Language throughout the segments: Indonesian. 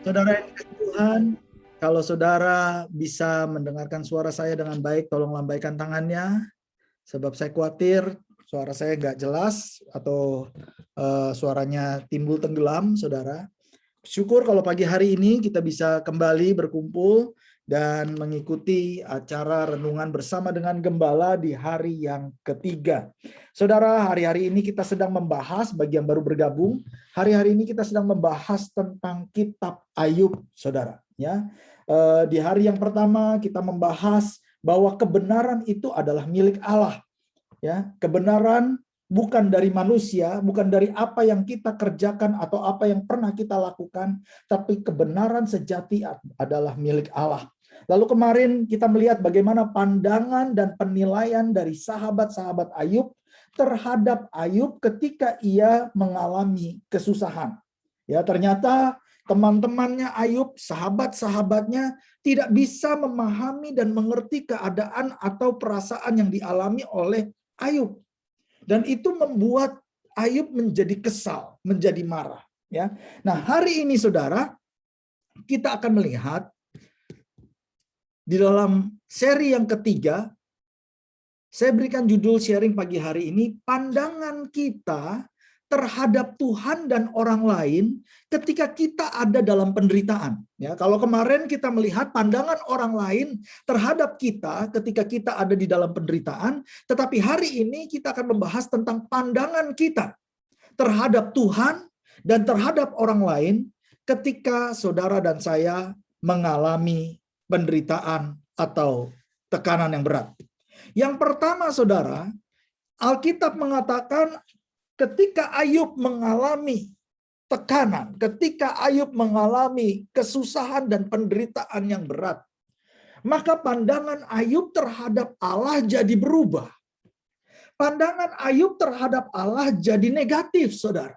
Saudara yang dikasihi Tuhan, kalau saudara bisa mendengarkan suara saya dengan baik, tolong lambaikan tangannya, sebab saya khawatir suara saya nggak jelas atau suaranya timbul tenggelam, saudara. Syukur kalau pagi hari ini kita bisa kembali berkumpul dan mengikuti acara renungan bersama dengan Gembala di hari yang ketiga. Saudara, hari-hari ini kita sedang membahas, bagi yang baru bergabung, hari-hari ini kita sedang membahas tentang kitab Ayub, saudara. Ya, di hari yang pertama kita membahas bahwa kebenaran itu adalah milik Allah. Ya, kebenaran bukan dari manusia, bukan dari apa yang kita kerjakan atau apa yang pernah kita lakukan, tapi kebenaran sejati adalah milik Allah. Lalu kemarin kita melihat bagaimana pandangan dan penilaian dari sahabat-sahabat Ayub terhadap Ayub ketika ia mengalami kesusahan. Ya, ternyata teman-temannya Ayub, sahabat-sahabatnya tidak bisa memahami dan mengerti keadaan atau perasaan yang dialami oleh Ayub. Dan itu membuat Ayub menjadi kesal, menjadi marah. Ya, nah hari ini saudara, kita akan melihat di dalam seri yang ketiga, saya berikan judul sharing pagi hari ini, pandangan kita terhadap Tuhan dan orang lain ketika kita ada dalam penderitaan. Ya, kalau kemarin kita melihat pandangan orang lain terhadap kita ketika kita ada di dalam penderitaan, tetapi hari ini kita akan membahas tentang pandangan kita terhadap Tuhan dan terhadap orang lain ketika saudara dan saya mengalami penderitaan atau tekanan yang berat. Yang pertama, saudara, Alkitab mengatakan ketika Ayub mengalami tekanan, ketika Ayub mengalami kesusahan dan penderitaan yang berat, maka pandangan Ayub terhadap Allah jadi berubah. Pandangan Ayub terhadap Allah jadi negatif, saudara.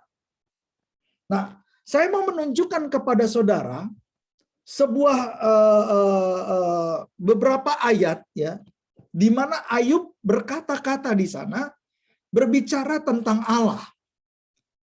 Nah, saya mau menunjukkan kepada saudara sebuah beberapa ayat, ya, di mana Ayub berkata-kata di sana berbicara tentang Allah.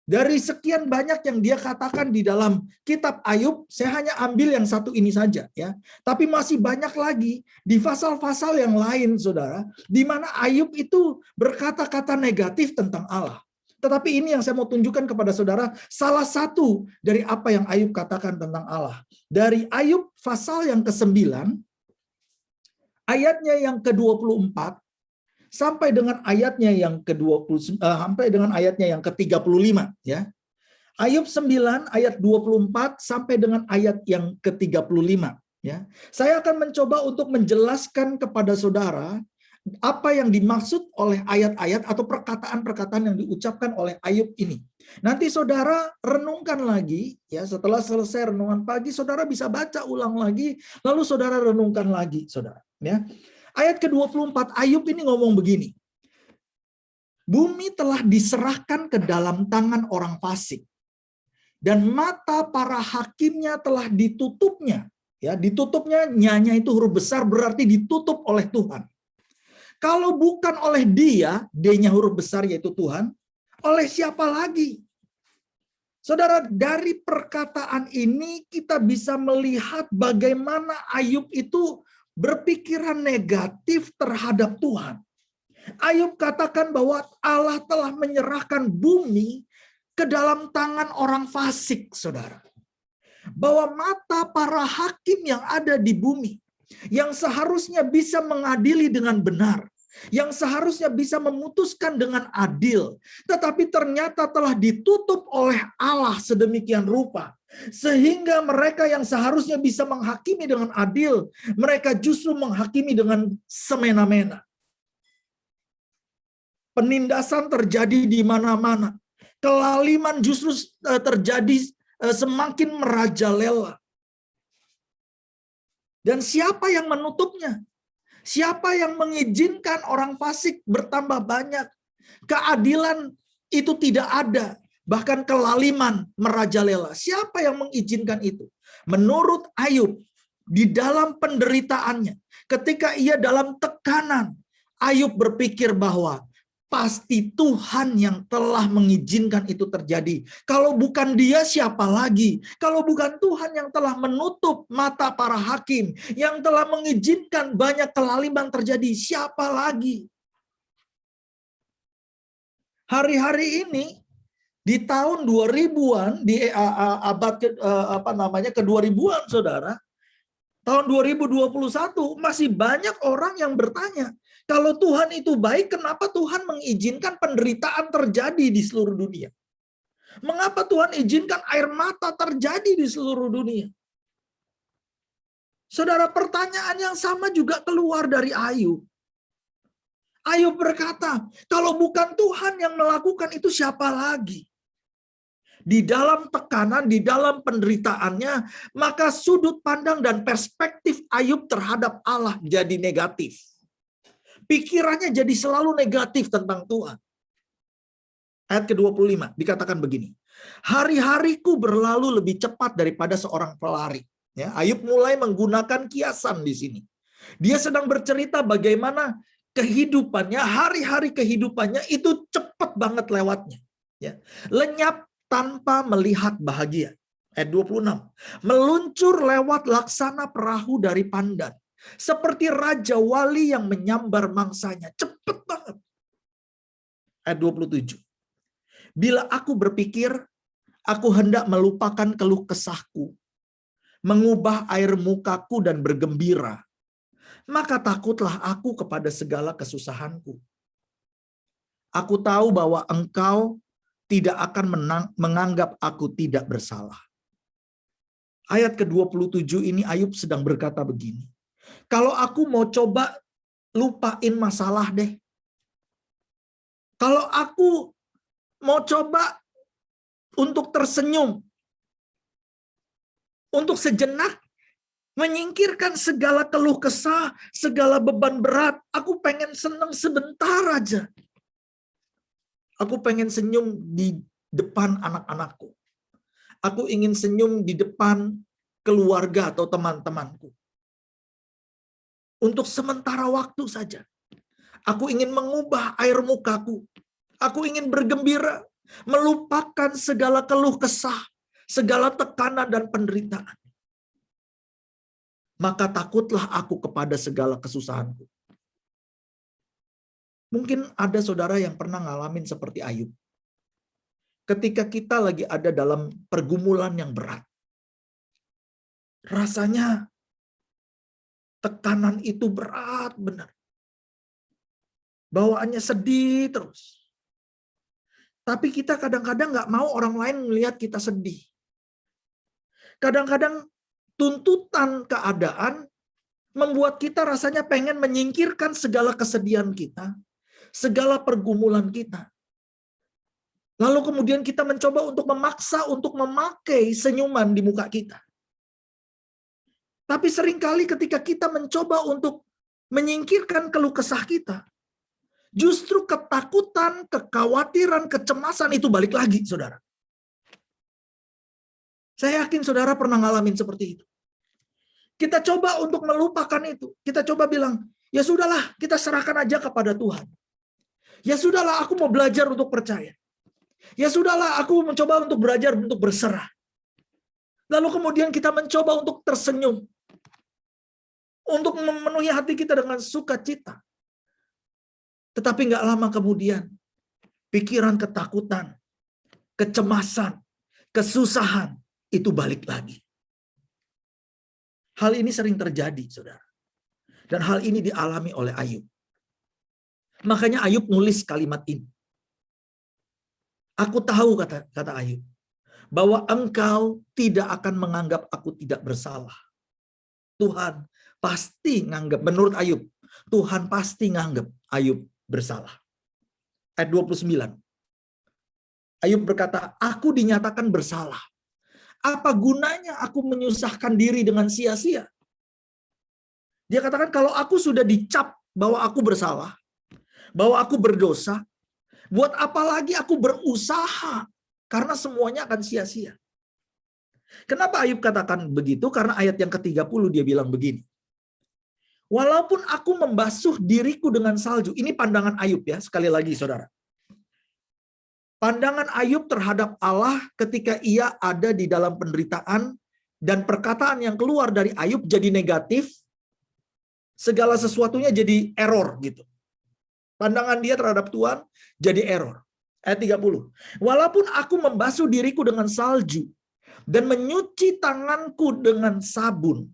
Dari sekian banyak yang dia katakan di dalam kitab Ayub, saya hanya ambil yang satu ini saja, ya. Tapi masih banyak lagi di pasal-pasal yang lain, saudara, di mana Ayub itu berkata-kata negatif tentang Allah. Tetapi ini yang saya mau tunjukkan kepada saudara, salah satu dari apa yang Ayub katakan tentang Allah. Dari Ayub pasal yang ke-9, ayatnya yang ke-24, sampai dengan ayatnya yang ke-20 sampai dengan ayatnya yang ke-35, ya. Ayub 9 ayat 24 sampai dengan ayat yang ke-35, ya. Saya akan mencoba untuk menjelaskan kepada saudara apa yang dimaksud oleh ayat-ayat atau perkataan-perkataan yang diucapkan oleh Ayub ini. Nanti saudara renungkan lagi, ya, setelah selesai renungan pagi saudara bisa baca ulang lagi, lalu saudara renungkan lagi, saudara, ya. Ayat ke-24 Ayub ini ngomong begini. Bumi telah diserahkan ke dalam tangan orang fasik, dan mata para hakimnya telah ditutupnya. Ya, ditutupnya, nyanya itu huruf besar berarti ditutup oleh Tuhan. Kalau bukan oleh dia, D-nya huruf besar yaitu Tuhan, oleh siapa lagi? Saudara, dari perkataan ini kita bisa melihat bagaimana Ayub itu berpikiran negatif terhadap Tuhan. Ayub katakan bahwa Allah telah menyerahkan bumi ke dalam tangan orang fasik, saudara. Bahwa mata para hakim yang ada di bumi, yang seharusnya bisa mengadili dengan benar, yang seharusnya bisa memutuskan dengan adil, tetapi ternyata telah ditutup oleh Allah sedemikian rupa, sehingga mereka yang seharusnya bisa menghakimi dengan adil, mereka justru menghakimi dengan semena-mena. Penindasan terjadi di mana-mana. Kelaliman justru terjadi semakin merajalela. Dan siapa yang menutupnya? Siapa yang mengizinkan orang fasik bertambah banyak? Keadilan itu tidak ada. Bahkan kelaliman merajalela. Siapa yang mengizinkan itu? Menurut Ayub, di dalam penderitaannya, ketika ia dalam tekanan, Ayub berpikir bahwa Pasti Tuhan yang telah mengizinkan itu terjadi. Kalau bukan Dia, siapa lagi? Kalau bukan Tuhan yang telah menutup mata para hakim, yang telah mengizinkan banyak kelaliman terjadi, siapa lagi? Hari-hari ini di tahun 2000-an, di abad ke 2000-an, Saudara, tahun 2021 masih banyak orang yang bertanya, kalau Tuhan itu baik, kenapa Tuhan mengizinkan penderitaan terjadi di seluruh dunia? Mengapa Tuhan izinkan air mata terjadi di seluruh dunia? Saudara, pertanyaan yang sama juga keluar dari Ayub. Ayub berkata, kalau bukan Tuhan yang melakukan itu, siapa lagi? Di dalam tekanan, di dalam penderitaannya, maka sudut pandang dan perspektif Ayub terhadap Allah jadi negatif. Pikirannya jadi selalu negatif tentang Tuhan. Ayat ke-25 dikatakan begini. Hari-hariku berlalu lebih cepat daripada seorang pelari. Ya, Ayub mulai menggunakan kiasan di sini. Dia sedang bercerita bagaimana kehidupannya, hari-hari kehidupannya itu cepat banget lewatnya. Ya. Lenyap tanpa melihat bahagia. Ayat 26. Meluncur lewat laksana perahu dari pandan. Seperti raja wali yang menyambar mangsanya. Cepat banget. Ayat 27. Bila aku berpikir, aku hendak melupakan keluh kesahku, mengubah air mukaku dan bergembira, maka takutlah aku kepada segala kesusahanku. Aku tahu bahwa Engkau tidak akan menganggap aku tidak bersalah. Ayat ke-27 ini Ayub sedang berkata begini. Kalau aku mau coba lupain masalah deh. Kalau aku mau coba untuk tersenyum, untuk sejenak menyingkirkan segala keluh kesah, segala beban berat, aku pengen senang sebentar aja. Aku pengen senyum di depan anak-anakku. Aku ingin senyum di depan keluarga atau teman-temanku. Untuk sementara waktu saja. Aku ingin mengubah air mukaku. Aku ingin bergembira, melupakan segala keluh kesah, segala tekanan dan penderitaan. Maka takutlah aku kepada segala kesusahanku. Mungkin ada saudara yang pernah ngalamin seperti Ayub. Ketika kita lagi ada dalam pergumulan yang berat. Rasanya tekanan itu berat benar. Bawaannya sedih terus. Tapi kita kadang-kadang nggak mau orang lain melihat kita sedih. Kadang-kadang tuntutan keadaan membuat kita rasanya pengen menyingkirkan segala kesedihan kita, segala pergumulan kita. Lalu kemudian kita mencoba untuk memaksa untuk memakai senyuman di muka kita. Tapi seringkali ketika kita mencoba untuk menyingkirkan keluh kesah kita, justru ketakutan, kekhawatiran, kecemasan itu balik lagi, saudara. Saya yakin saudara pernah ngalamin seperti itu. Kita coba untuk melupakan itu. Kita coba bilang, ya sudahlah, kita serahkan aja kepada Tuhan. Ya sudahlah, aku mau belajar untuk percaya. Ya sudahlah, aku mencoba untuk belajar untuk berserah. Lalu kemudian kita mencoba untuk tersenyum. Untuk memenuhi hati kita dengan sukacita. Tetapi nggak lama kemudian, pikiran ketakutan, kecemasan, kesusahan, itu balik lagi. Hal ini sering terjadi, saudara. Dan hal ini dialami oleh Ayub. Makanya Ayub nulis kalimat ini. Aku tahu, kata Ayub, bahwa Engkau tidak akan menganggap aku tidak bersalah. Tuhan pasti nganggap, menurut Ayub, Tuhan pasti nganggap Ayub bersalah. Ayat 29. Ayub berkata, aku dinyatakan bersalah. Apa gunanya aku menyusahkan diri dengan sia-sia? Dia katakan, kalau aku sudah dicap bahwa aku bersalah, bahwa aku berdosa, buat apa lagi aku berusaha? Karena semuanya akan sia-sia. Kenapa Ayub katakan begitu? Karena ayat yang ke-30 dia bilang begini. Walaupun aku membasuh diriku dengan salju. Ini pandangan Ayub ya, sekali lagi saudara. Pandangan Ayub terhadap Allah ketika ia ada di dalam penderitaan dan perkataan yang keluar dari Ayub jadi negatif, segala sesuatunya jadi error gitu. Pandangan dia terhadap Tuhan jadi error. Ayat 30. Walaupun aku membasuh diriku dengan salju dan menyuci tanganku dengan sabun,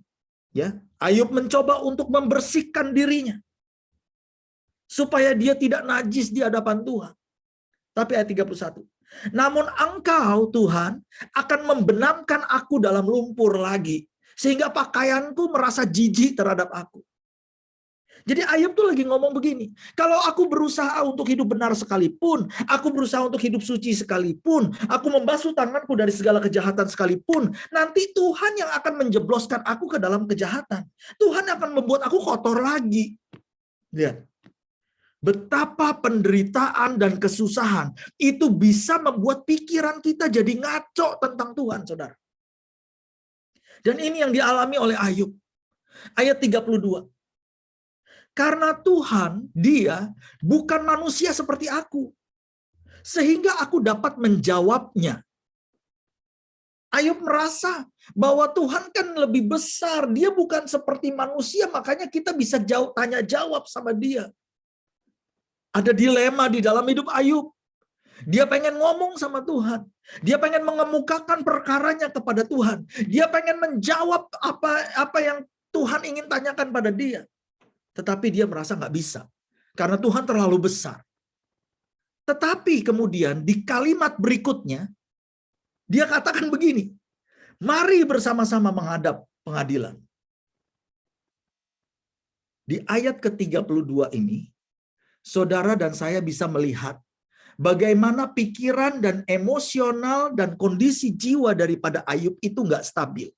ya, Ayub mencoba untuk membersihkan dirinya supaya dia tidak najis di hadapan Tuhan. Tapi ayat 31. Namun engkau Tuhan akan membenamkan aku dalam lumpur lagi sehingga pakaianku merasa jijik terhadap aku. Jadi Ayub tuh lagi ngomong begini, kalau aku berusaha untuk hidup benar sekalipun, aku berusaha untuk hidup suci sekalipun, aku membasuh tanganku dari segala kejahatan sekalipun, nanti Tuhan yang akan menjebloskan aku ke dalam kejahatan. Tuhan akan membuat aku kotor lagi. Lihat, betapa penderitaan dan kesusahan itu bisa membuat pikiran kita jadi ngaco tentang Tuhan, saudara. Dan ini yang dialami oleh Ayub. Ayat 32. Karena Tuhan, dia bukan manusia seperti aku. Sehingga aku dapat menjawabnya. Ayub merasa bahwa Tuhan kan lebih besar. Dia bukan seperti manusia, makanya kita bisa tanya jawab sama dia. Ada dilema di dalam hidup Ayub. Dia pengen ngomong sama Tuhan. Dia pengen mengemukakan perkaranya kepada Tuhan. Dia pengen menjawab apa yang Tuhan ingin tanyakan pada dia. Tetapi dia merasa nggak bisa. Karena Tuhan terlalu besar. Tetapi kemudian di kalimat berikutnya, dia katakan begini, mari bersama-sama menghadap pengadilan. Di ayat ke-32 ini, saudara dan saya bisa melihat bagaimana pikiran dan emosional dan kondisi jiwa daripada Ayub itu nggak stabil.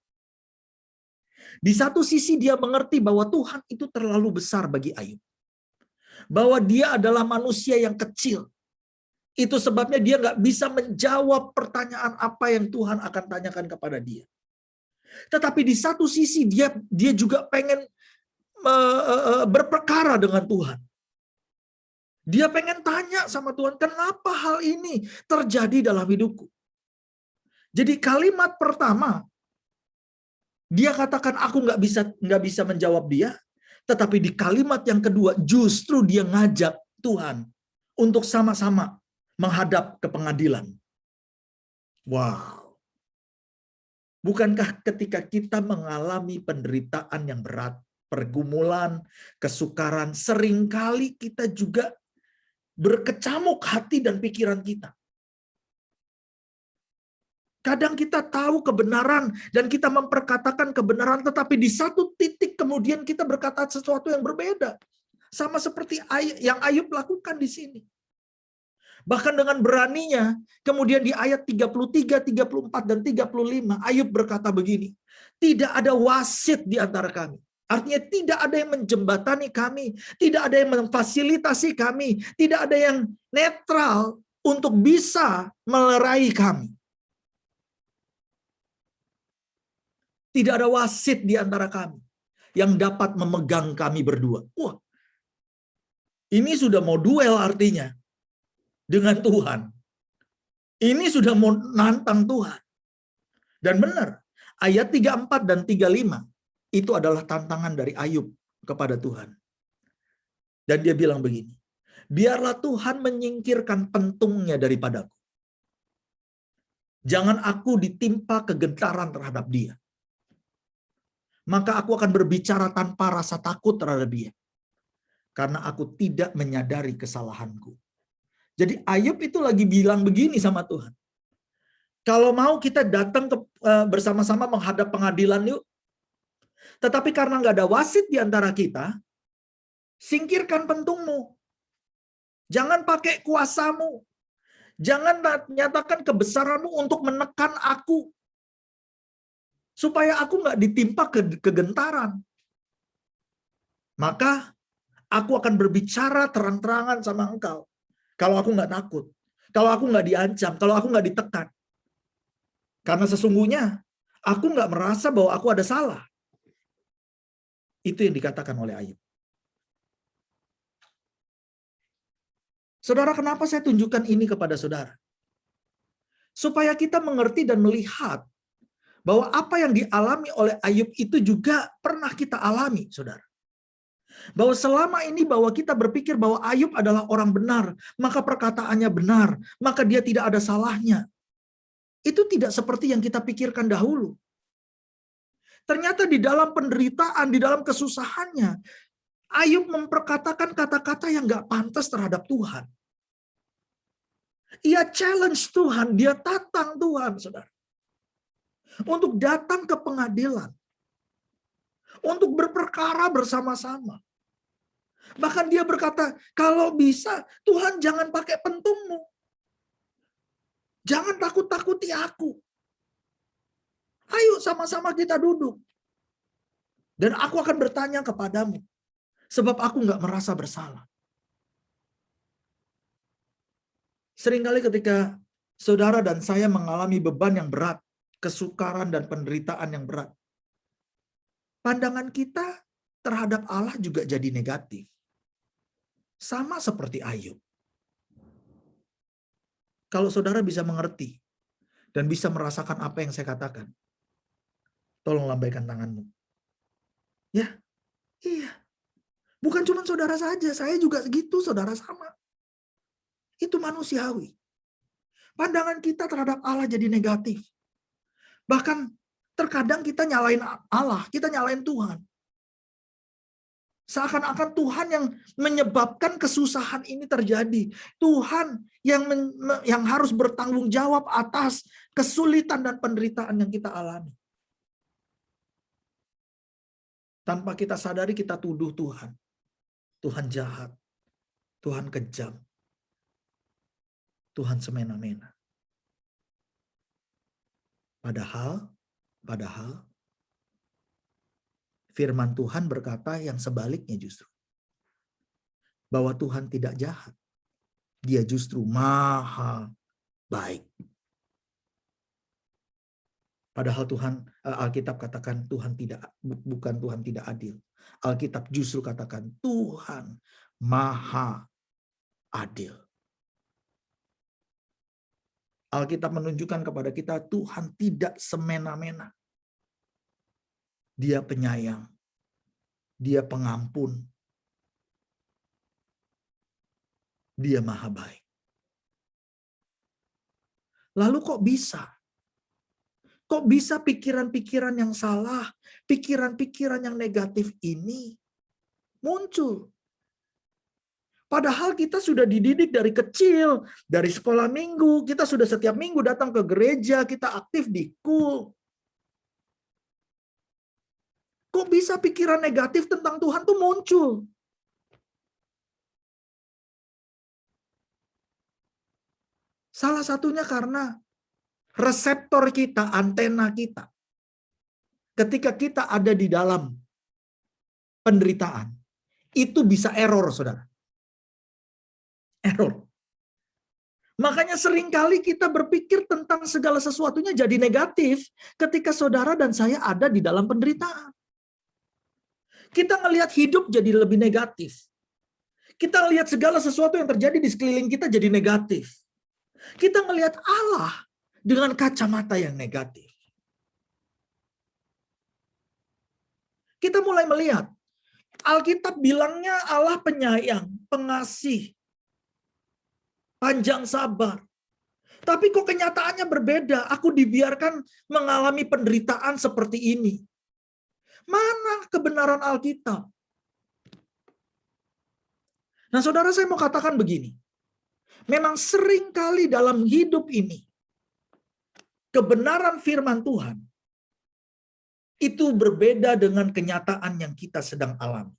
Di satu sisi dia mengerti bahwa Tuhan itu terlalu besar bagi Ayub. Bahwa dia adalah manusia yang kecil. Itu sebabnya dia nggak bisa menjawab pertanyaan apa yang Tuhan akan tanyakan kepada dia. Tetapi di satu sisi dia juga pengen berperkara dengan Tuhan. Dia pengen tanya sama Tuhan, kenapa hal ini terjadi dalam hidupku? Jadi kalimat pertama, dia katakan aku nggak bisa menjawab dia, tetapi di kalimat yang kedua justru dia ngajak Tuhan untuk sama-sama menghadap ke pengadilan. Wow. Bukankah ketika kita mengalami penderitaan yang berat, pergumulan, kesukaran, seringkali kita juga berkecamuk hati dan pikiran kita. Kadang kita tahu kebenaran dan kita memperkatakan kebenaran, tetapi di satu titik kemudian kita berkata sesuatu yang berbeda. Sama seperti yang Ayub lakukan di sini. Bahkan dengan beraninya, kemudian di ayat 33, 34, dan 35, Ayub berkata begini, tidak ada wasit di antara kami. Artinya tidak ada yang menjembatani kami, tidak ada yang memfasilitasi kami, tidak ada yang netral untuk bisa melerai kami. Tidak ada wasit di antara kami yang dapat memegang kami berdua. Wah, ini sudah mau duel artinya dengan Tuhan. Ini sudah mau nantang Tuhan. Dan benar, ayat 34 dan 35 itu adalah tantangan dari Ayub kepada Tuhan. Dan dia bilang begini, biarlah Tuhan menyingkirkan pentungnya daripadaku. Jangan aku ditimpa kegentaran terhadap dia. Maka aku akan berbicara tanpa rasa takut terhadap dia. Karena aku tidak menyadari kesalahanku. Jadi Ayub itu lagi bilang begini sama Tuhan. Kalau mau kita datang bersama-sama menghadap pengadilan yuk. Tetapi karena nggak ada wasit di antara kita, singkirkan pentungmu. Jangan pakai kuasamu. Jangan nyatakan kebesaranmu untuk menekan aku. Supaya aku nggak ditimpa kegentaran. Maka aku akan berbicara terang-terangan sama engkau. Kalau aku nggak takut. Kalau aku nggak diancam. Kalau aku nggak ditekan. Karena sesungguhnya aku nggak merasa bahwa aku ada salah. Itu yang dikatakan oleh Ayub. Saudara, kenapa saya tunjukkan ini kepada saudara? Supaya kita mengerti dan melihat bahwa apa yang dialami oleh Ayub itu juga pernah kita alami, saudara. Bahwa selama ini bahwa kita berpikir bahwa Ayub adalah orang benar, maka perkataannya benar, maka dia tidak ada salahnya. Itu tidak seperti yang kita pikirkan dahulu. Ternyata di dalam penderitaan, di dalam kesusahannya, Ayub memperkatakan kata-kata yang gak pantas terhadap Tuhan. Ia challenge Tuhan, dia tantang Tuhan, saudara. Untuk datang ke pengadilan. Untuk berperkara bersama-sama. Bahkan dia berkata, kalau bisa Tuhan jangan pakai pentungmu. Jangan takut-takuti aku. Ayo sama-sama kita duduk. Dan aku akan bertanya kepadamu. Sebab aku nggak merasa bersalah. Seringkali ketika saudara dan saya mengalami beban yang berat, kesukaran dan penderitaan yang berat, pandangan kita terhadap Allah juga jadi negatif. Sama seperti Ayub. Kalau saudara bisa mengerti dan bisa merasakan apa yang saya katakan, tolong lambaikan tanganmu. Ya, iya. Bukan cuma saudara saja, saya juga segitu, saudara sama. Itu manusiawi. Pandangan kita terhadap Allah jadi negatif. Bahkan terkadang kita nyalain Allah, kita nyalain Tuhan. Seakan-akan Tuhan yang menyebabkan kesusahan ini terjadi. Tuhan yang harus bertanggung jawab atas kesulitan dan penderitaan yang kita alami. Tanpa kita sadari kita tuduh Tuhan. Tuhan jahat. Tuhan kejam. Tuhan semena-mena. Padahal firman Tuhan berkata yang sebaliknya justru. Bahwa Tuhan tidak jahat. Dia justru maha baik. Padahal Alkitab katakan bukan Tuhan tidak adil. Alkitab justru katakan Tuhan maha adil. Alkitab menunjukkan kepada kita Tuhan tidak semena-mena. Dia penyayang. Dia pengampun. Dia maha baik. Lalu kok bisa? Kok bisa pikiran-pikiran yang salah, pikiran-pikiran yang negatif ini muncul? Padahal kita sudah dididik dari kecil, dari sekolah minggu, kita sudah setiap minggu datang ke gereja, kita aktif di KUL. Kok bisa pikiran negatif tentang Tuhan tuh muncul? Salah satunya karena reseptor kita, antena kita. Ketika kita ada di dalam penderitaan, itu bisa error, saudara. Error. Makanya seringkali kita berpikir tentang segala sesuatunya jadi negatif ketika saudara dan saya ada di dalam penderitaan. Kita ngelihat hidup jadi lebih negatif. Kita ngelihat segala sesuatu yang terjadi di sekeliling kita jadi negatif. Kita ngelihat Allah dengan kacamata yang negatif. Kita mulai melihat Alkitab bilangnya Allah penyayang, pengasih, panjang sabar. Tapi kok kenyataannya berbeda. Aku dibiarkan mengalami penderitaan seperti ini. Mana kebenaran Alkitab? Nah, saudara, saya mau katakan begini. Memang sering kali dalam hidup ini, kebenaran firman Tuhan itu berbeda dengan kenyataan yang kita sedang alami.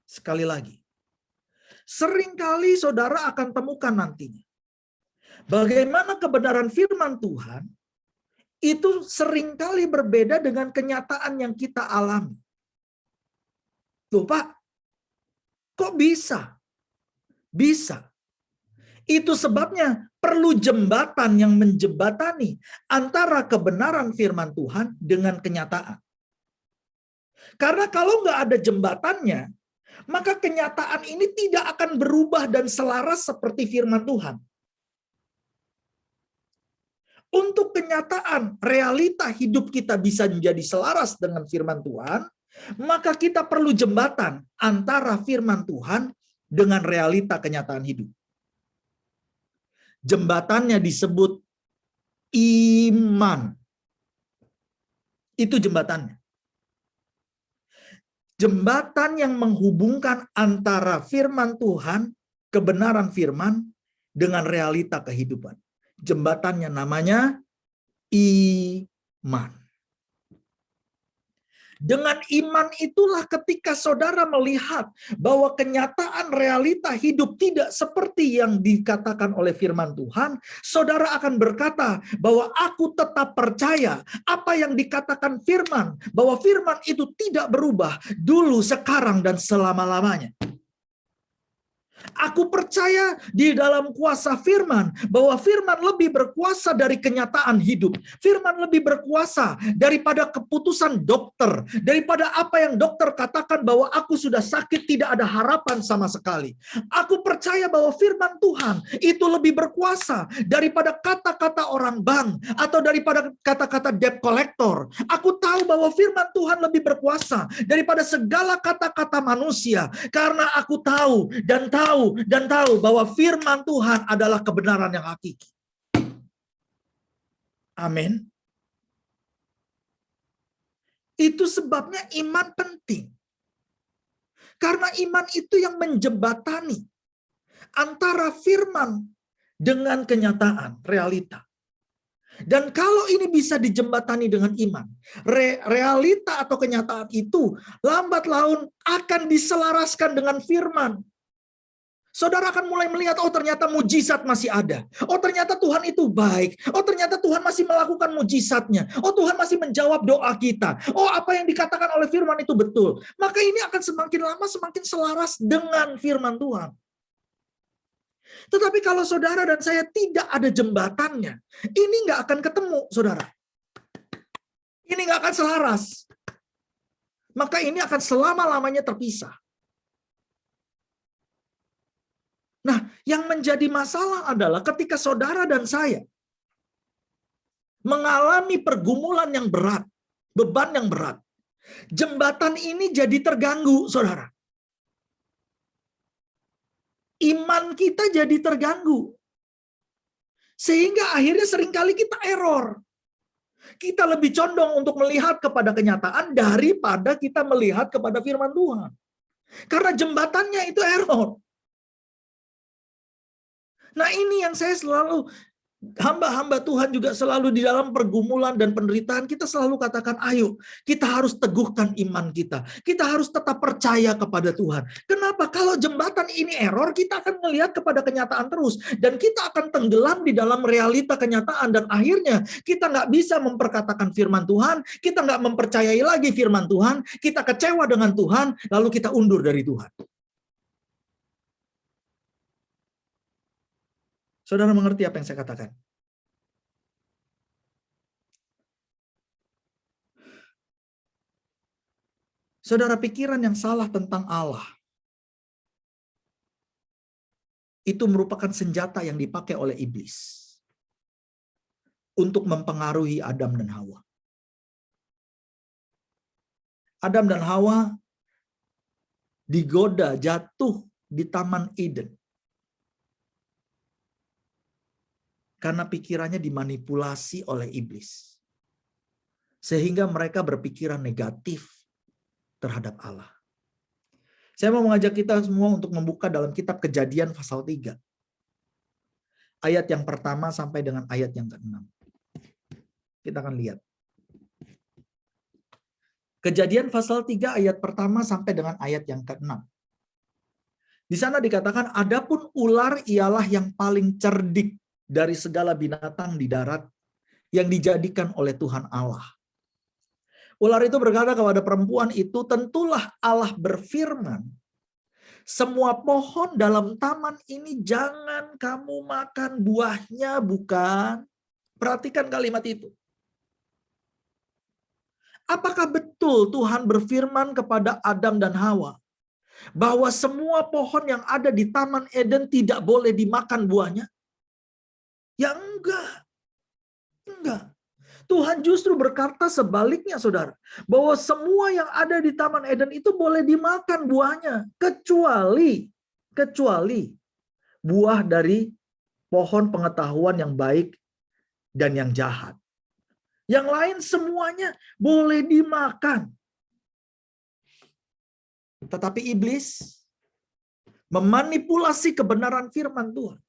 Sekali lagi, seringkali saudara akan temukan nantinya bagaimana kebenaran firman Tuhan itu seringkali berbeda dengan kenyataan yang kita alami. Loh Pak, kok bisa? Bisa. Itu sebabnya perlu jembatan yang menjembatani antara kebenaran firman Tuhan dengan kenyataan. Karena kalau nggak ada jembatannya, maka kenyataan ini tidak akan berubah dan selaras seperti firman Tuhan. Untuk kenyataan realita hidup kita bisa menjadi selaras dengan firman Tuhan, maka kita perlu jembatan antara firman Tuhan dengan realita kenyataan hidup. Jembatannya disebut iman. Itu jembatannya. Jembatan yang menghubungkan antara firman Tuhan, kebenaran firman, dengan realita kehidupan. Jembatannya namanya iman. Dengan iman itulah ketika saudara melihat bahwa kenyataan realita hidup tidak seperti yang dikatakan oleh firman Tuhan, saudara akan berkata bahwa aku tetap percaya apa yang dikatakan firman, bahwa firman itu tidak berubah dulu, sekarang, dan selama-lamanya. Aku percaya di dalam kuasa firman, bahwa firman lebih berkuasa dari kenyataan hidup. Firman lebih berkuasa daripada keputusan dokter, daripada apa yang dokter katakan bahwa aku sudah sakit, tidak ada harapan sama sekali. Aku percaya bahwa firman Tuhan itu lebih berkuasa daripada kata-kata orang bank, atau daripada kata-kata debt collector. Aku tahu bahwa firman Tuhan lebih berkuasa daripada segala kata-kata manusia, karena aku tahu bahwa firman Tuhan adalah kebenaran yang hakiki. Amin. Itu sebabnya iman penting. Karena iman itu yang menjembatani antara firman dengan kenyataan, realita. Dan kalau ini bisa dijembatani dengan iman, realita atau kenyataan itu lambat laun akan diselaraskan dengan firman. Saudara akan mulai melihat, oh ternyata mujizat masih ada. Oh ternyata Tuhan itu baik. Oh ternyata Tuhan masih melakukan mujizatnya. Oh Tuhan masih menjawab doa kita. Oh apa yang dikatakan oleh firman itu betul. Maka ini akan semakin lama semakin selaras dengan firman Tuhan. Tetapi kalau saudara dan saya tidak ada jembatannya, ini nggak akan ketemu, saudara. Ini nggak akan selaras. Maka ini akan selama-lamanya terpisah. Nah, yang menjadi masalah adalah ketika saudara dan saya mengalami pergumulan yang berat, beban yang berat, jembatan ini jadi terganggu, saudara. Iman kita jadi terganggu. Sehingga akhirnya seringkali kita error. Kita lebih condong untuk melihat kepada kenyataan daripada kita melihat kepada firman Tuhan. Karena jembatannya itu error. Nah ini yang saya selalu, hamba-hamba Tuhan juga selalu di dalam pergumulan dan penderitaan, kita selalu katakan, ayo kita harus teguhkan iman kita. Kita harus tetap percaya kepada Tuhan. Kenapa? Kalau jembatan ini error, kita akan melihat kepada kenyataan terus. Dan kita akan tenggelam di dalam realita kenyataan. Dan akhirnya kita nggak bisa memperkatakan firman Tuhan, kita nggak mempercayai lagi firman Tuhan, kita kecewa dengan Tuhan, lalu kita undur dari Tuhan. Saudara mengerti apa yang saya katakan? Saudara, pikiran yang salah tentang Allah itu merupakan senjata yang dipakai oleh iblis untuk mempengaruhi Adam dan Hawa. Adam dan Hawa digoda jatuh di Taman Eden. Karena pikirannya dimanipulasi oleh iblis. Sehingga mereka berpikiran negatif terhadap Allah. Saya mau mengajak kita semua untuk membuka dalam kitab Kejadian pasal 3. Ayat yang pertama sampai dengan ayat yang ke-6. Kita akan lihat. Kejadian pasal 3 ayat pertama sampai dengan ayat yang ke-6. Di sana dikatakan, adapun ular ialah yang paling cerdik dari segala binatang di darat yang dijadikan oleh Tuhan Allah. Ular itu berkata kepada perempuan itu, tentulah Allah berfirman, semua pohon dalam taman ini jangan kamu makan buahnya, bukan? Perhatikan kalimat itu. Apakah betul betul Tuhan berfirman kepada Adam dan Hawa bahwa semua pohon yang ada di Taman Eden tidak boleh dimakan buahnya? Ya enggak. Enggak. Tuhan justru berkata sebaliknya, saudara. Bahwa semua yang ada di Taman Eden itu boleh dimakan buahnya. Kecuali buah dari pohon pengetahuan yang baik dan yang jahat. Yang lain semuanya boleh dimakan. Tetapi iblis memanipulasi kebenaran firman Tuhan.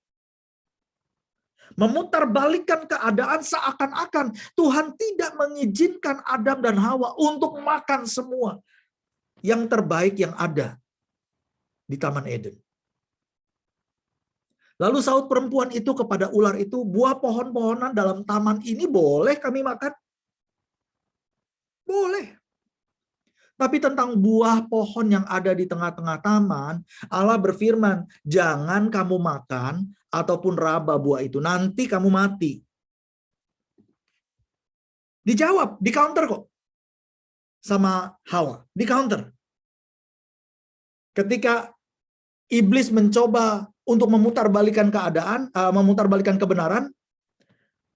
Memutarbalikkan keadaan seakan-akan Tuhan tidak mengizinkan Adam dan Hawa untuk makan semua yang terbaik yang ada di Taman Eden. Lalu saut perempuan itu kepada ular itu, buah pohon-pohonan dalam taman ini boleh kami makan? Boleh. Tapi tentang buah pohon yang ada di tengah-tengah taman, Allah berfirman, jangan kamu makan ataupun raba buah itu, nanti kamu mati. Dijawab, di counter kok. Sama Hawa, di counter. Ketika iblis mencoba untuk memutarbalikkan keadaan, memutarbalikkan kebenaran,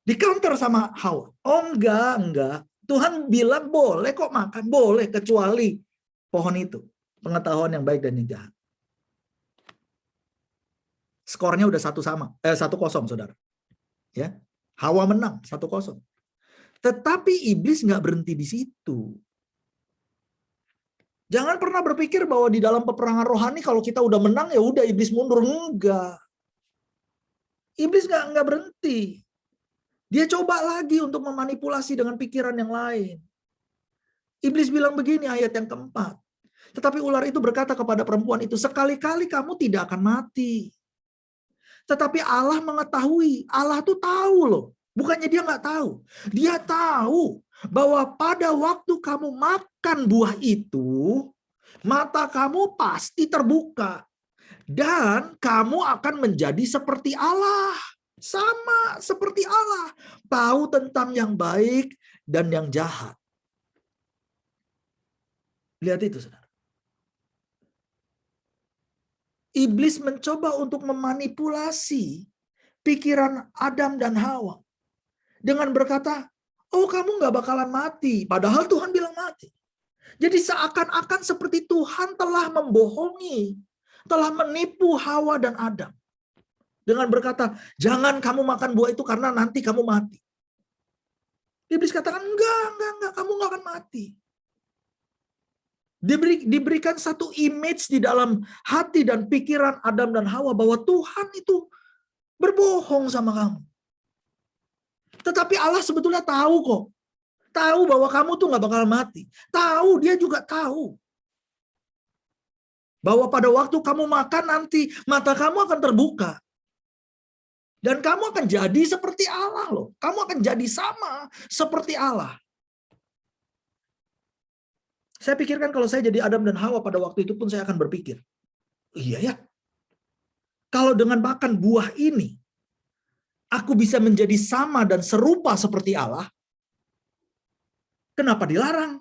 di counter sama Hawa. Oh enggak. Tuhan bilang boleh kok makan, boleh kecuali pohon itu, pengetahuan yang baik dan yang jahat. Skornya udah 1-0, saudara. Ya, Hawa menang 1-0. Tetapi iblis nggak berhenti di situ. Jangan pernah berpikir bahwa di dalam peperangan rohani kalau kita udah menang ya udah iblis mundur, enggak. Iblis nggak berhenti. Dia coba lagi untuk memanipulasi dengan pikiran yang lain. Iblis bilang begini ayat yang keempat. Tetapi ular itu berkata kepada perempuan itu, sekali-kali kamu tidak akan mati. Tetapi Allah mengetahui, Allah tuh tahu loh. Bukannya dia nggak tahu. Dia tahu bahwa pada waktu kamu makan buah itu, mata kamu pasti terbuka. Dan kamu akan menjadi seperti Allah. Sama seperti Allah. Tahu tentang yang baik dan yang jahat. Lihat itu, saudara. Iblis mencoba untuk memanipulasi pikiran Adam dan Hawa. Dengan berkata, oh kamu nggak bakalan mati. Padahal Tuhan bilang mati. Jadi seakan-akan seperti Tuhan telah membohongi. Telah menipu Hawa dan Adam. Dengan berkata, jangan kamu makan buah itu karena nanti kamu mati. Iblis katakan, enggak, kamu nggak akan mati. Diberikan satu image di dalam hati dan pikiran Adam dan Hawa bahwa Tuhan itu berbohong sama kamu. Tetapi Allah sebetulnya tahu kok. Tahu bahwa kamu tuh nggak bakal mati. Tahu, dia juga tahu. Bahwa pada waktu kamu makan nanti mata kamu akan terbuka. Dan kamu akan jadi seperti Allah loh. Kamu akan jadi sama seperti Allah. Saya pikirkan kalau saya jadi Adam dan Hawa pada waktu itu pun saya akan berpikir. Iya ya. Kalau dengan makan buah ini, aku bisa menjadi sama dan serupa seperti Allah. Kenapa dilarang?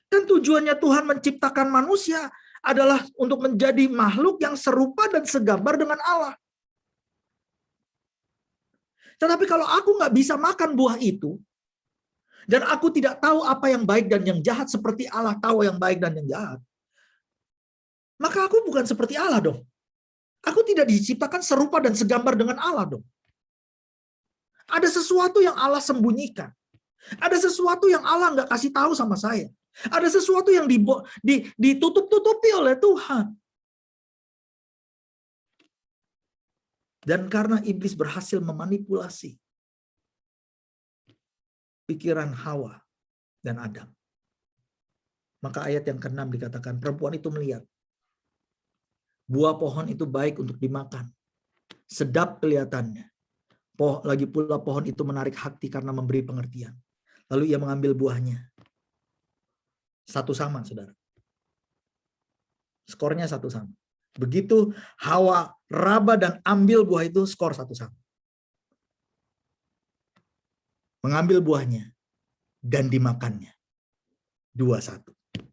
Kan tujuannya Tuhan menciptakan manusia adalah untuk menjadi makhluk yang serupa dan segambar dengan Allah. Tetapi kalau aku nggak bisa makan buah itu, dan aku tidak tahu apa yang baik dan yang jahat seperti Allah tahu yang baik dan yang jahat, maka aku bukan seperti Allah dong. Aku tidak diciptakan serupa dan segambar dengan Allah dong. Ada sesuatu yang Allah sembunyikan. Ada sesuatu yang Allah nggak kasih tahu sama saya. Ada sesuatu yang ditutup-tutupi oleh Tuhan. Dan karena iblis berhasil memanipulasi pikiran Hawa dan Adam, maka ayat yang ke-6 dikatakan, perempuan itu melihat buah pohon itu baik untuk dimakan, sedap kelihatannya. Lagi pula pohon itu menarik hati karena memberi pengertian. Lalu ia mengambil buahnya. 1-1, saudara. Skornya 1-1. Begitu Hawa raba dan ambil buah itu, skor 1-1. Mengambil buahnya dan dimakannya. 2-1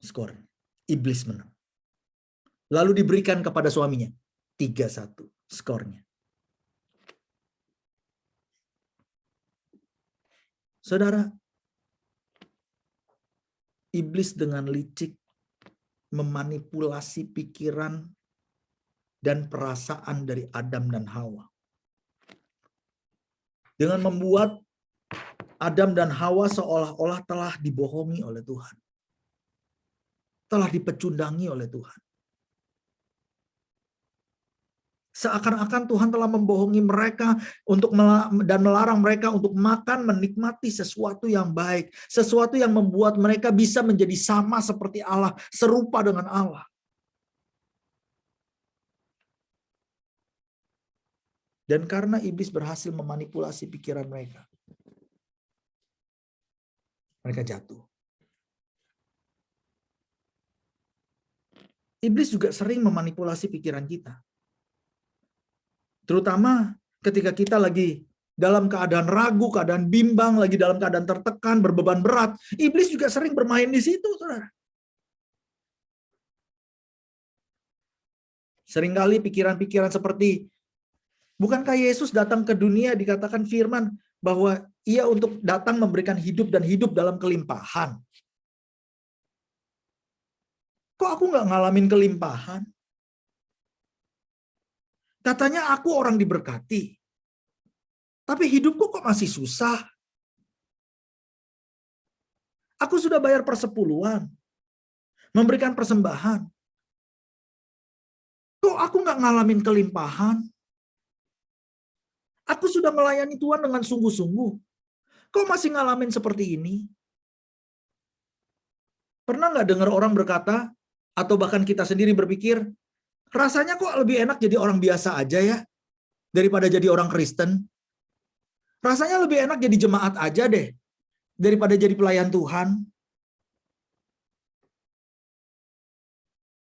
skor. Iblis menang. Lalu diberikan kepada suaminya. 3-1 skornya. Saudara, iblis dengan licik memanipulasi pikiran dan perasaan dari Adam dan Hawa. Dengan membuat Adam dan Hawa seolah-olah telah dibohongi oleh Tuhan. Telah dipecundangi oleh Tuhan. Seakan-akan Tuhan telah membohongi mereka dan melarang mereka untuk makan, menikmati sesuatu yang baik. Sesuatu yang membuat mereka bisa menjadi sama seperti Allah, serupa dengan Allah. Dan karena iblis berhasil memanipulasi pikiran mereka, mereka jatuh. Iblis juga sering memanipulasi pikiran kita. Terutama ketika kita lagi dalam keadaan ragu, keadaan bimbang, lagi dalam keadaan tertekan, berbeban berat. Iblis juga sering bermain di situ, saudara. Seringkali pikiran-pikiran seperti, bukankah Yesus datang ke dunia dikatakan firman bahwa ia untuk datang memberikan hidup dan hidup dalam kelimpahan. Kok aku nggak ngalamin kelimpahan? Katanya aku orang diberkati. Tapi hidupku kok masih susah? Aku sudah bayar persepuluhan. Memberikan persembahan. Kok aku nggak ngalamin kelimpahan? Aku sudah melayani Tuhan dengan sungguh-sungguh. Kok masih ngalamin seperti ini? Pernah nggak dengar orang berkata, atau bahkan kita sendiri berpikir, rasanya kok lebih enak jadi orang biasa aja ya, daripada jadi orang Kristen. Rasanya lebih enak jadi jemaat aja deh, daripada jadi pelayan Tuhan.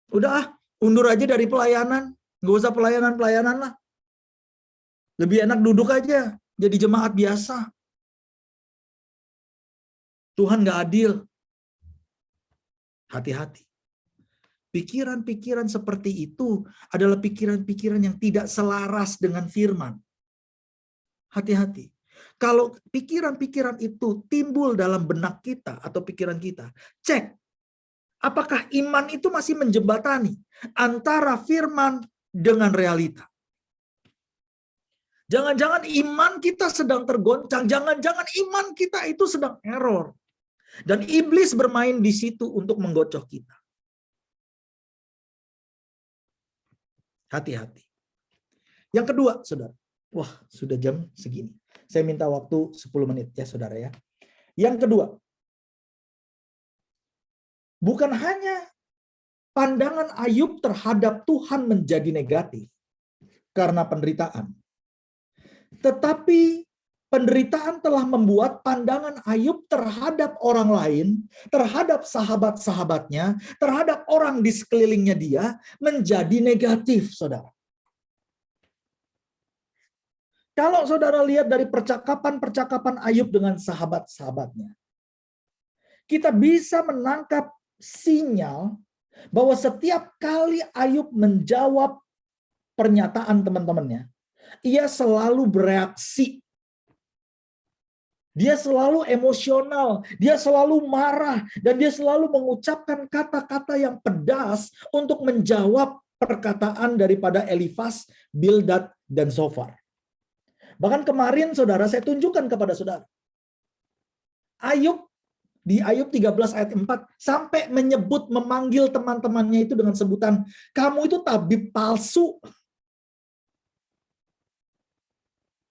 Udah undur aja dari pelayanan. Nggak usah pelayanan-pelayanan lah. Lebih enak duduk aja, jadi jemaat biasa. Tuhan nggak adil. Hati-hati. Pikiran-pikiran seperti itu adalah pikiran-pikiran yang tidak selaras dengan firman. Hati-hati. Kalau pikiran-pikiran itu timbul dalam benak kita atau pikiran kita, cek apakah iman itu masih menjembatani antara firman dengan realita. Jangan-jangan iman kita sedang tergoncang, jangan-jangan iman kita itu sedang error. Dan iblis bermain di situ untuk menggocoh kita. Hati-hati. Yang kedua, saudara. Wah, sudah jam segini. Saya minta waktu 10 menit ya, saudara ya. Yang kedua. Bukan hanya pandangan Ayub terhadap Tuhan menjadi negatif karena penderitaan. Tetapi penderitaan telah membuat pandangan Ayub terhadap orang lain, terhadap sahabat-sahabatnya, terhadap orang di sekelilingnya dia, menjadi negatif, saudara. Kalau saudara lihat dari percakapan-percakapan Ayub dengan sahabat-sahabatnya, kita bisa menangkap sinyal bahwa setiap kali Ayub menjawab pernyataan teman-temannya, ia selalu bereaksi. Dia selalu emosional, dia selalu marah, dan dia selalu mengucapkan kata-kata yang pedas untuk menjawab perkataan daripada Elifaz, Bildad, dan Zofar. Bahkan kemarin, saudara, saya tunjukkan kepada saudara. Ayub, di Ayub 13 ayat 4, sampai memanggil teman-temannya itu dengan sebutan, kamu itu tabib palsu.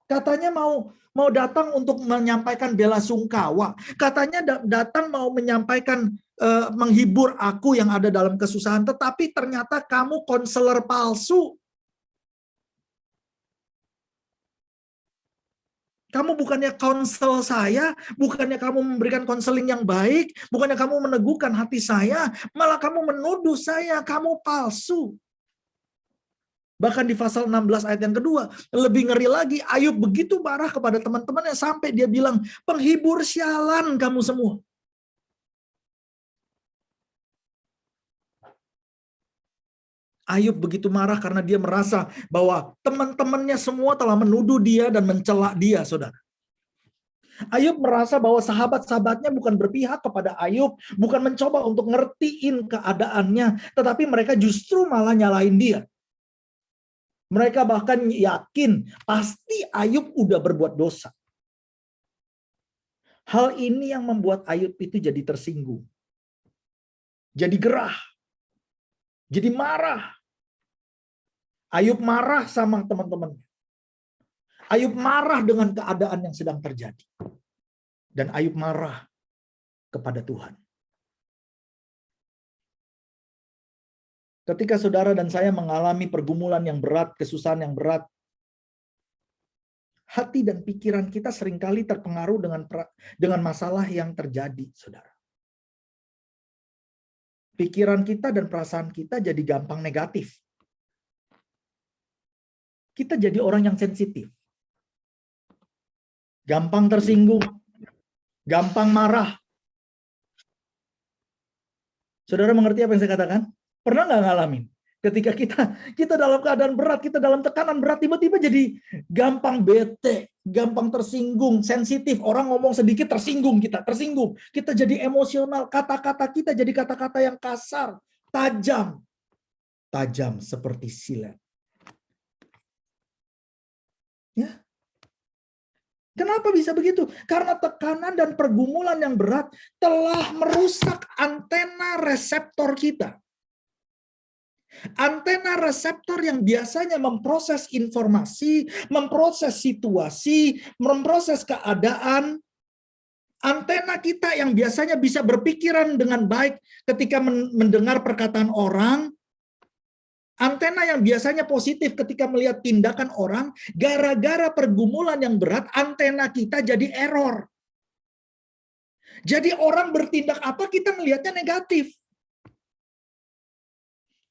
Katanya mau datang untuk menyampaikan bela sungkawa. Katanya datang mau menyampaikan menghibur aku yang ada dalam kesusahan. Tetapi ternyata kamu konselor palsu. Kamu bukannya konsel saya, bukannya kamu memberikan konseling yang baik, bukannya kamu meneguhkan hati saya, malah kamu menuduh saya, kamu palsu. Bahkan di pasal 16 ayat yang kedua, lebih ngeri lagi, Ayub begitu marah kepada teman-temannya sampai dia bilang, penghibur sialan kamu semua. Ayub begitu marah karena dia merasa bahwa teman-temannya semua telah menuduh dia dan mencela dia, saudara. Ayub merasa bahwa sahabat-sahabatnya bukan berpihak kepada Ayub, bukan mencoba untuk ngertiin keadaannya, tetapi mereka justru malah nyalahin dia. Mereka bahkan yakin pasti Ayub udah berbuat dosa. Hal ini yang membuat Ayub itu jadi tersinggung. Jadi gerah. Jadi marah. Ayub marah sama teman-temannya. Ayub marah dengan keadaan yang sedang terjadi. Dan Ayub marah kepada Tuhan. Ketika saudara dan saya mengalami pergumulan yang berat, kesusahan yang berat, hati dan pikiran kita seringkali terpengaruh dengan masalah yang terjadi, saudara. Pikiran kita dan perasaan kita jadi gampang negatif. Kita jadi orang yang sensitif. Gampang tersinggung. Gampang marah. Saudara mengerti apa yang saya katakan? Pernah nggak ngalamin? Ketika kita dalam keadaan berat, kita dalam tekanan berat, tiba-tiba jadi gampang bete, gampang tersinggung, sensitif. Orang ngomong sedikit tersinggung kita, tersinggung. Kita jadi emosional, kata-kata kita jadi kata-kata yang kasar, tajam. Tajam seperti silet. Ya. Kenapa bisa begitu? Karena tekanan dan pergumulan yang berat telah merusak antena reseptor kita. Antena reseptor yang biasanya memproses informasi, memproses situasi, memproses keadaan. Antena kita yang biasanya bisa berpikiran dengan baik ketika mendengar perkataan orang. Antena yang biasanya positif ketika melihat tindakan orang, gara-gara pergumulan yang berat, antena kita jadi error. Jadi orang bertindak apa, kita melihatnya negatif.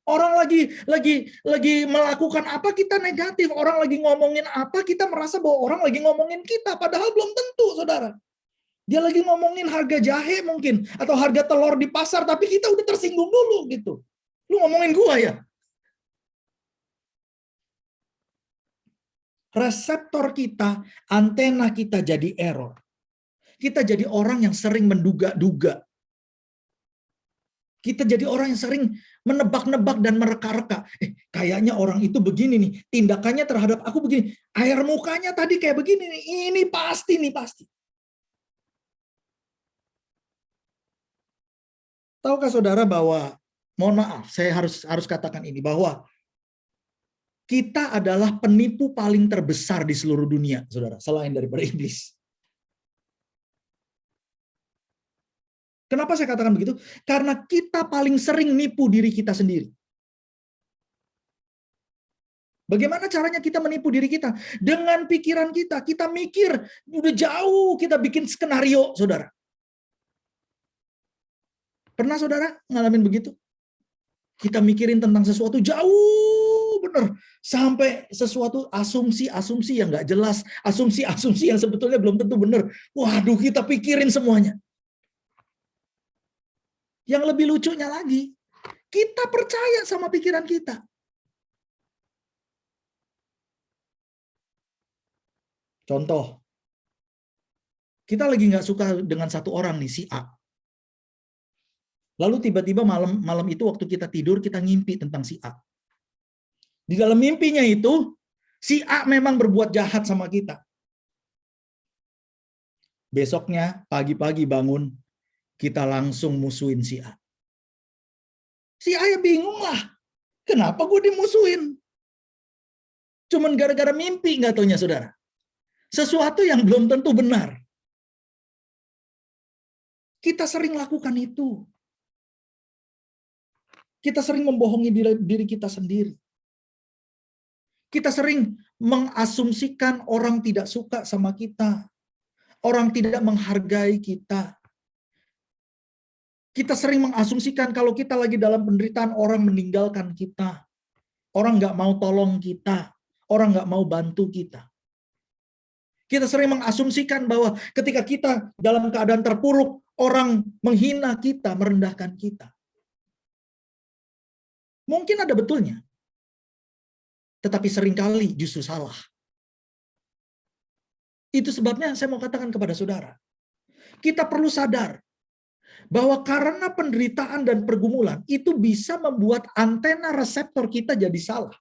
Orang lagi melakukan apa, kita negatif. Orang lagi ngomongin apa, kita merasa bahwa orang lagi ngomongin kita. Padahal belum tentu, saudara. Dia lagi ngomongin harga jahe mungkin, atau harga telur di pasar, tapi kita udah tersinggung dulu gitu. Lu ngomongin gua ya? Reseptor kita, antena kita jadi error. Kita jadi orang yang sering menduga-duga. Kita jadi orang yang sering menebak-nebak dan mereka-reka. Kayaknya orang itu begini nih, tindakannya terhadap aku begini. Air mukanya tadi kayak begini nih, ini pasti nih, pasti. Tahukah saudara bahwa, mohon maaf, saya harus katakan ini, bahwa kita adalah penipu paling terbesar di seluruh dunia, saudara, selain daripada iblis. Kenapa saya katakan begitu? Karena kita paling sering nipu diri kita sendiri. Bagaimana caranya kita menipu diri kita? Dengan pikiran kita. Kita mikir, udah jauh kita bikin skenario, saudara. Pernah saudara ngalamin begitu? Kita mikirin tentang sesuatu jauh bener. Sampai sesuatu asumsi-asumsi yang nggak jelas. Asumsi-asumsi yang sebetulnya belum tentu benar. Waduh, kita pikirin semuanya. Yang lebih lucunya lagi, kita percaya sama pikiran kita. Contoh, kita lagi nggak suka dengan satu orang nih, si A. Lalu tiba-tiba malam itu waktu kita tidur, kita ngimpi tentang si A. Di dalam mimpinya itu, si A memang berbuat jahat sama kita. Besoknya, pagi-pagi bangun, kita langsung musuhin si A. Si A ya bingung lah. Kenapa gue dimusuhin? Cuman gara-gara mimpi, nggak taunya saudara. Sesuatu yang belum tentu benar. Kita sering lakukan itu. Kita sering membohongi diri kita sendiri. Kita sering mengasumsikan orang tidak suka sama kita. Orang tidak menghargai kita. Kita sering mengasumsikan kalau kita lagi dalam penderitaan, orang meninggalkan kita. Orang nggak mau tolong kita. Orang nggak mau bantu kita. Kita sering mengasumsikan bahwa ketika kita dalam keadaan terpuruk, orang menghina kita, merendahkan kita. Mungkin ada betulnya. Tetapi seringkali justru salah. Itu sebabnya saya mau katakan kepada saudara. Kita perlu sadar bahwa karena penderitaan dan pergumulan itu bisa membuat antena reseptor kita jadi salah.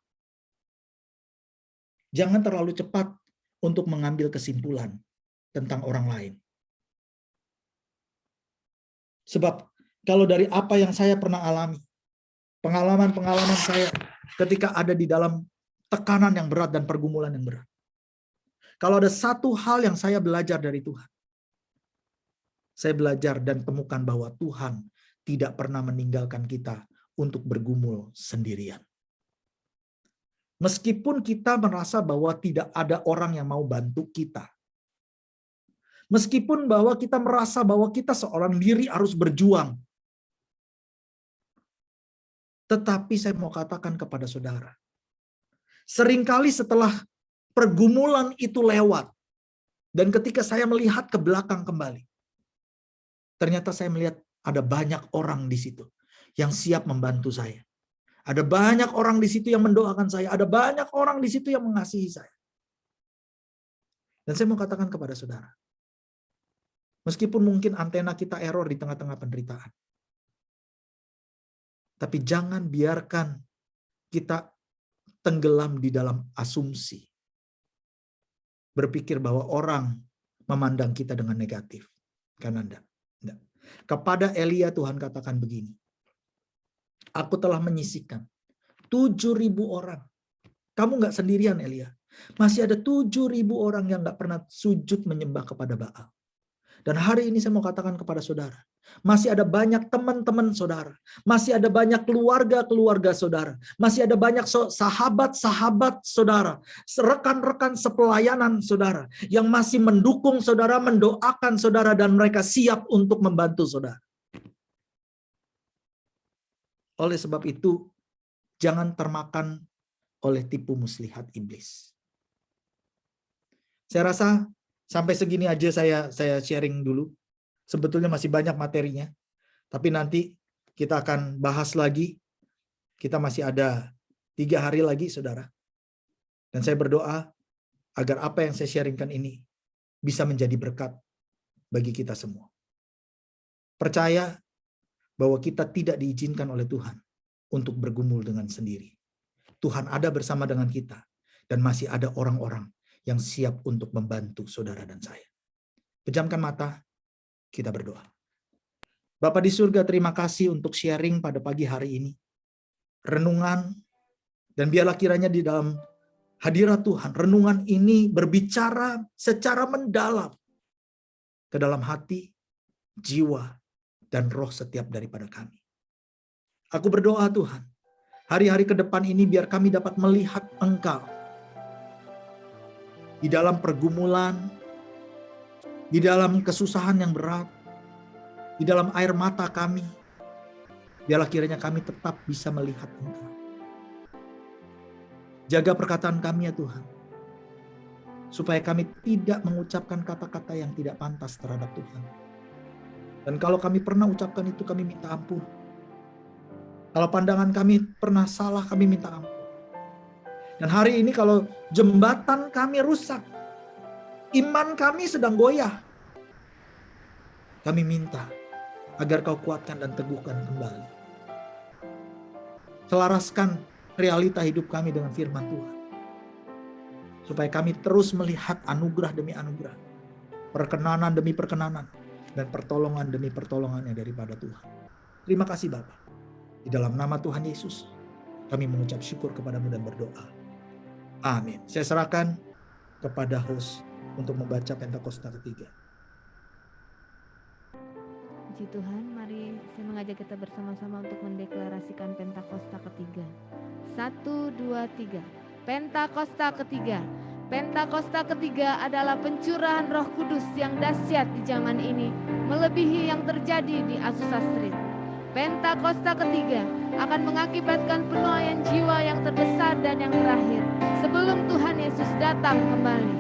Jangan terlalu cepat untuk mengambil kesimpulan tentang orang lain. Sebab kalau dari apa yang saya pernah alami, pengalaman-pengalaman saya ketika ada di dalam tekanan yang berat dan pergumulan yang berat. Kalau ada satu hal yang saya belajar dari Tuhan, saya belajar dan temukan bahwa Tuhan tidak pernah meninggalkan kita untuk bergumul sendirian. Meskipun kita merasa bahwa tidak ada orang yang mau bantu kita. Meskipun bahwa kita merasa bahwa kita seorang diri harus berjuang. Tetapi saya mau katakan kepada saudara, seringkali setelah pergumulan itu lewat, dan ketika saya melihat ke belakang kembali, ternyata saya melihat ada banyak orang di situ yang siap membantu saya. Ada banyak orang di situ yang mendoakan saya. Ada banyak orang di situ yang mengasihi saya. Dan saya mau katakan kepada saudara, meskipun mungkin antena kita error di tengah-tengah penderitaan, tapi jangan biarkan kita tenggelam di dalam asumsi. Berpikir bahwa orang memandang kita dengan negatif. Karena enggak. Kepada Elia Tuhan katakan begini, aku telah menyisihkan 7.000 orang. Kamu nggak sendirian Elia. Masih ada 7.000 orang yang nggak pernah sujud menyembah kepada Baal. Dan hari ini saya mau katakan kepada saudara, masih ada banyak teman-teman saudara, masih ada banyak keluarga-keluarga saudara, masih ada banyak sahabat-sahabat saudara, rekan-rekan sepelayanan saudara, yang masih mendukung saudara, mendoakan saudara, dan mereka siap untuk membantu saudara. Oleh sebab itu, jangan termakan oleh tipu muslihat iblis. Saya rasa sampai segini aja saya sharing dulu. Sebetulnya masih banyak materinya. Tapi nanti kita akan bahas lagi. Kita masih ada 3 hari lagi, saudara. Dan saya berdoa agar apa yang saya sharingkan ini bisa menjadi berkat bagi kita semua. Percaya bahwa kita tidak diizinkan oleh Tuhan untuk bergumul dengan sendiri. Tuhan ada bersama dengan kita. Dan masih ada orang-orang yang siap untuk membantu saudara dan saya. Pejamkan mata, kita berdoa. Bapa di surga, terima kasih untuk sharing pada pagi hari ini. Renungan, dan biarlah kiranya di dalam hadirat Tuhan, renungan ini berbicara secara mendalam ke dalam hati, jiwa, dan roh setiap daripada kami. Aku berdoa Tuhan, hari-hari ke depan ini biar kami dapat melihat Engkau di dalam pergumulan, di dalam kesusahan yang berat, di dalam air mata kami. Biarlah kiranya kami tetap bisa melihat Engkau. Jaga perkataan kami ya Tuhan, supaya kami tidak mengucapkan kata-kata yang tidak pantas terhadap Tuhan. Dan kalau kami pernah ucapkan itu, kami minta ampun. Kalau pandangan kami pernah salah, kami minta ampun. Dan hari ini kalau jembatan kami rusak, iman kami sedang goyah, kami minta agar Kau kuatkan dan teguhkan kembali. Selaraskan realita hidup kami dengan firman Tuhan. Supaya kami terus melihat anugerah demi anugerah, perkenanan demi perkenanan, dan pertolongan demi pertolongannya daripada Tuhan. Terima kasih Bapa. Di dalam nama Tuhan Yesus, kami mengucap syukur kepadamu dan berdoa. Amin. Saya serahkan kepada host untuk membaca Pentakosta ketiga. Puji Tuhan, mari saya mengajak kita bersama-sama untuk mendeklarasikan Pentakosta ketiga. 1, 2, 3. Pentakosta ketiga. Pentakosta ketiga adalah pencurahan Roh Kudus yang dahsyat di zaman ini, melebihi yang terjadi di Azusa Street. Pentakosta ketiga akan mengakibatkan penuaian jiwa yang terbesar dan yang terakhir sebelum Tuhan Yesus datang kembali.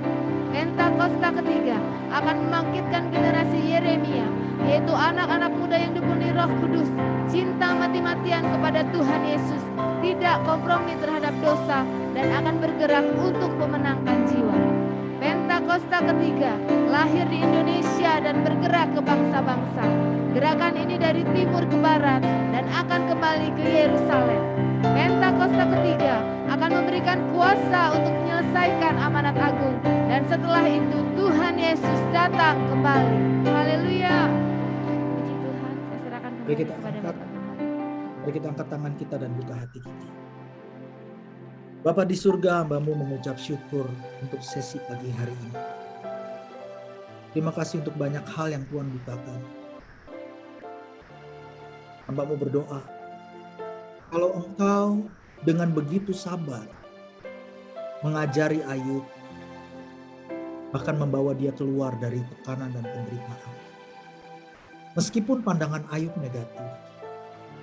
Pentakosta ketiga akan membangkitkan generasi Yeremia, yaitu anak-anak muda yang dipenuhi Roh Kudus, cinta mati-matian kepada Tuhan Yesus, tidak kompromi terhadap dosa, dan akan bergerak untuk memenangkan jiwa. Pentakosta ketiga lahir di Indonesia dan bergerak ke bangsa-bangsa. Gerakan ini dari timur ke barat dan akan kembali ke Yerusalem. Pentakosta ketiga akan memberikan kuasa untuk menyelesaikan amanat agung, dan setelah itu Tuhan Yesus datang kembali. Haleluya. Puji Tuhan, saya serahkan Mari kembali kita kepada angkat. Bapak. Mari kita angkat tangan kita dan buka hati kita. Bapa di surga, hamba-Mu mengucap syukur untuk sesi pagi hari ini. Terima kasih untuk banyak hal yang Tuhan bukakan. Hamba-Mu berdoa, kalau Engkau dengan begitu sabar mengajari Ayub, bahkan membawa dia keluar dari tekanan dan penderitaan. Meskipun pandangan Ayub negatif,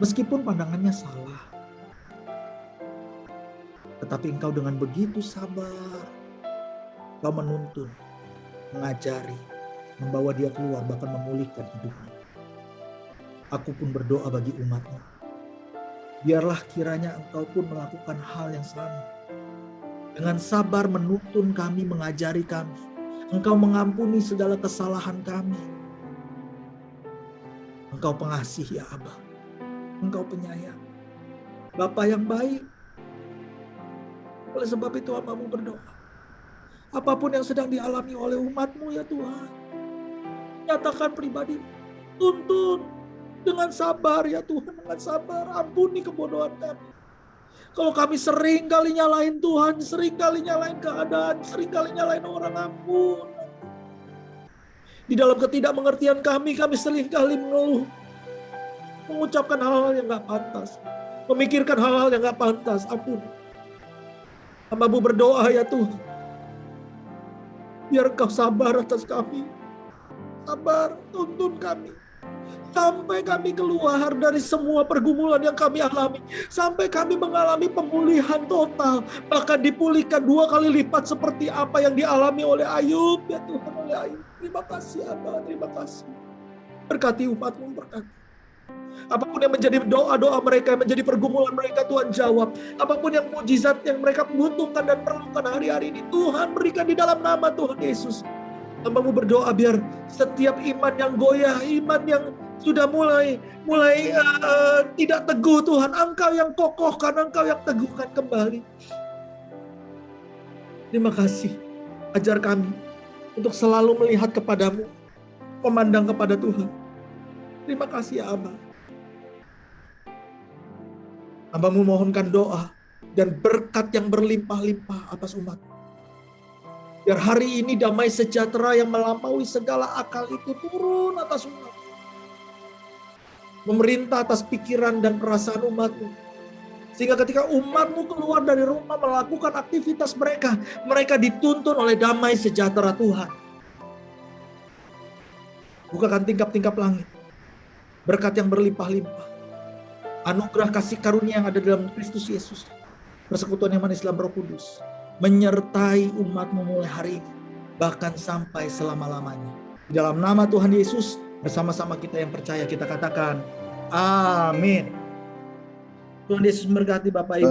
meskipun pandangannya salah, tetapi Engkau dengan begitu sabar, Engkau menuntun, mengajari, membawa dia keluar, bahkan memulihkan hidupnya. Aku pun berdoa bagi umat-Mu. Biarlah kiranya Engkau pun melakukan hal yang sama. Dengan sabar menuntun kami, mengajari kami. Engkau mengampuni segala kesalahan kami. Engkau pengasih ya Abah. Engkau penyayang. Bapa yang baik. Oleh sebab itu hamba-Mu berdoa. Apapun yang sedang dialami oleh umat-Mu ya Tuhan. Nyatakan pribadi. Tuntun dengan sabar ya Tuhan. Dengan sabar. Ampuni kebodohan kami. Kalau kami sering kali nyalain Tuhan. Sering kali nyalain keadaan. Sering kali nyalain orang, ampun. Di dalam ketidakmengertian kami sering kali mengeluh. Mengucapkan hal-hal yang gak pantas. Memikirkan hal-hal yang gak pantas. Ampun. Hamba-Mu berdoa ya Tuhan. Biar Engkau sabar atas kami. Sabar, tuntun kami. Sampai kami keluar dari semua pergumulan yang kami alami. Sampai kami mengalami pemulihan total. Bahkan dipulihkan 2 kali lipat seperti apa yang dialami oleh Ayub. Ya Tuhan, oleh Ayub. Terima kasih Abah, terima kasih. Berkati umat-Mu, berkati. Apapun yang menjadi doa-doa mereka, yang menjadi pergumulan mereka, Tuhan jawab. Apapun yang mujizat yang mereka butuhkan dan perlukan hari-hari ini, Tuhan berikan di dalam nama Tuhan Yesus. Hamba-Mu berdoa biar setiap iman yang goyah, iman yang sudah mulai tidak teguh, Tuhan, Engkau yang kokohkan, Engkau yang teguhkan kembali. Terima kasih. Ajar kami untuk selalu melihat kepadamu, memandang kepada Tuhan. Terima kasih ya Abah. Hamba-Mu mohonkan doa dan berkat yang berlimpah-limpah atas umat. Biar hari ini damai sejahtera yang melampaui segala akal itu turun atas umat. Memerintah atas pikiran dan perasaan umat-Mu. Sehingga ketika umat-Mu keluar dari rumah melakukan aktivitas mereka, mereka dituntun oleh damai sejahtera Tuhan. Bukakan tingkap-tingkap langit. Berkat yang berlimpah-limpah. Anugerah kasih karunia yang ada dalam Kristus Yesus. Persekutuan yang manis dalam Roh Kudus. Menyertai umat-Mu mulai hari ini. Bahkan sampai selama-lamanya. Di dalam nama Tuhan Yesus, bersama-sama kita yang percaya kita katakan, amin. Tuhan Yesus memberkati Bapak Ibu.